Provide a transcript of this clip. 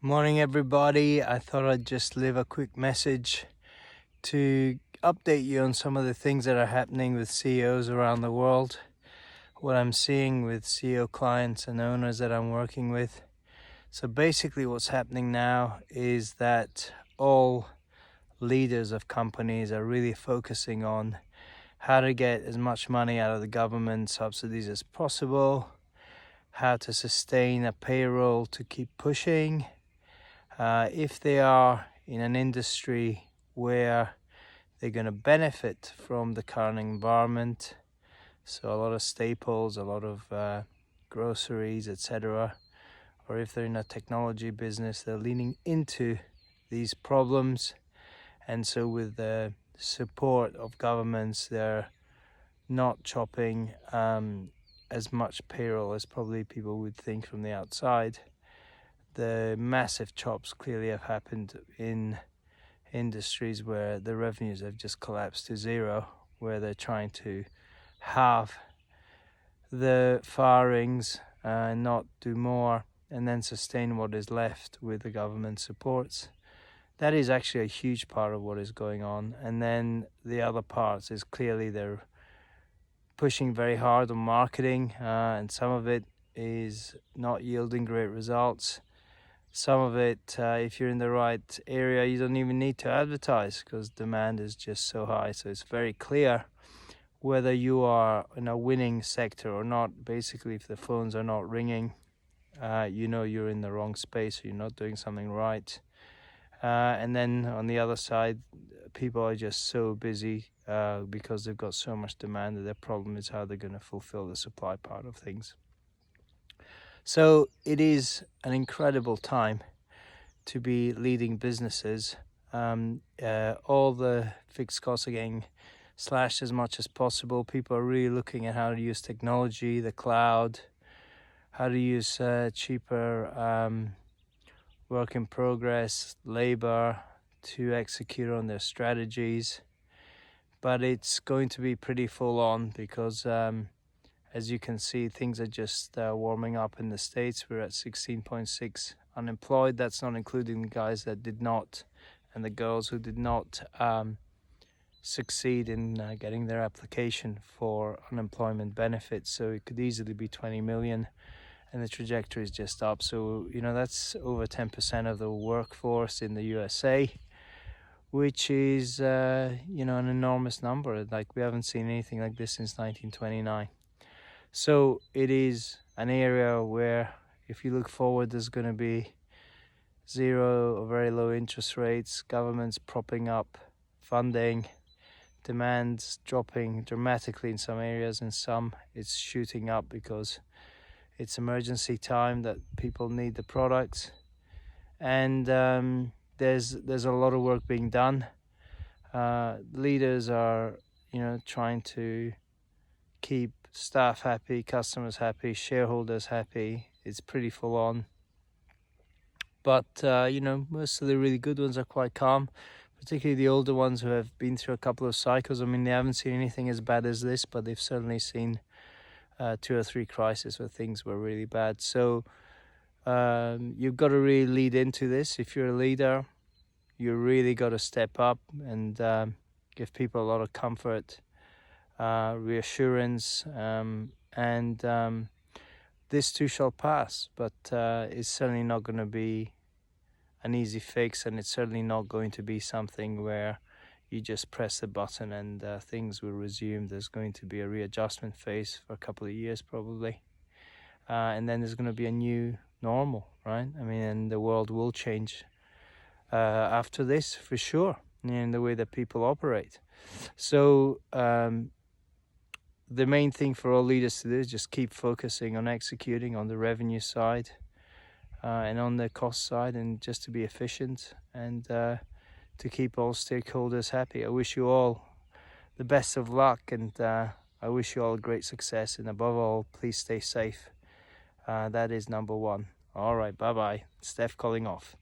Morning everybody. I thought I'd just leave a quick message to update you on some of the things that are happening with CEOs around the world, what I'm seeing with CEO clients and owners that I'm working with. So basically what's happening now is that all leaders of companies are really focusing on how to get as much money out of the government subsidies as possible, how to sustain a payroll to keep pushing. If they are in an industry where they're going to benefit from the current environment, so a lot of staples, a lot of groceries, etc., or if they're in a technology business, they're leaning into these problems. And so with the support of governments, they're not chopping as much payroll as probably people would think from the outside. The massive chops clearly have happened in industries where the revenues have just collapsed to zero, where they're trying to halve the firings and not do more, and then sustain what is left with the government supports. That is actually a huge part of what is going on. And then the other parts is clearly they're pushing very hard on marketing, and some of it is not yielding great results. Some of it, if you're in the right area, you don't even need to advertise because demand is just so high. So it's very clear whether you are in a winning sector or not. Basically, if the phones are not ringing, you know you're in the wrong space, or you're not doing something right. And then on the other side, people are just so busy because they've got so much demand that their problem is how they're going to fulfill the supply part of things. So it is an incredible time to be leading businesses. All the fixed costs are getting slashed as much as possible. People are really looking at how to use technology, the cloud, how to use cheaper work in progress, labor to execute on their strategies. But it's going to be pretty full on because as you can see, things are just warming up in the States. We're at 16.6 unemployed. That's not including the guys that did not and the girls who did not succeed in getting their application for unemployment benefits. So it could easily be 20 million and the trajectory is just up. So, that's over 10% of the workforce in the USA, which is, an enormous number. Like we haven't seen anything like this since 1929. So it is an area where if you look forward, there's going to be zero or very low interest rates, governments propping up funding, demand's dropping dramatically in some areas, and some it's shooting up because it's emergency time that people need the products. And there's a lot of work being done. Leaders are, trying to keep staff happy, customers happy, shareholders happy. It's pretty full on. But, most of the really good ones are quite calm, particularly the older ones who have been through a couple of cycles. I mean, they haven't seen anything as bad as this, but they've certainly seen 2 or 3 crises where things were really bad. So you've got to really lead into this. If you're a leader, you really got to step up and give people a lot of comfort, reassurance, and this too shall pass. But it's certainly not going to be an easy fix, and it's certainly not going to be something where you just press the button and things will resume. There's going to be a readjustment phase for a couple of years probably, and then there's going to be a new normal, right? I mean, and the world will change after this for sure, in the way that people operate. So the main thing for all leaders to do is just keep focusing on executing on the revenue side and on the cost side, and just to be efficient and to keep all stakeholders happy. I wish you all the best of luck, and I wish you all great success, and above all, please stay safe. That is number one. All right, bye-bye. Steph calling off.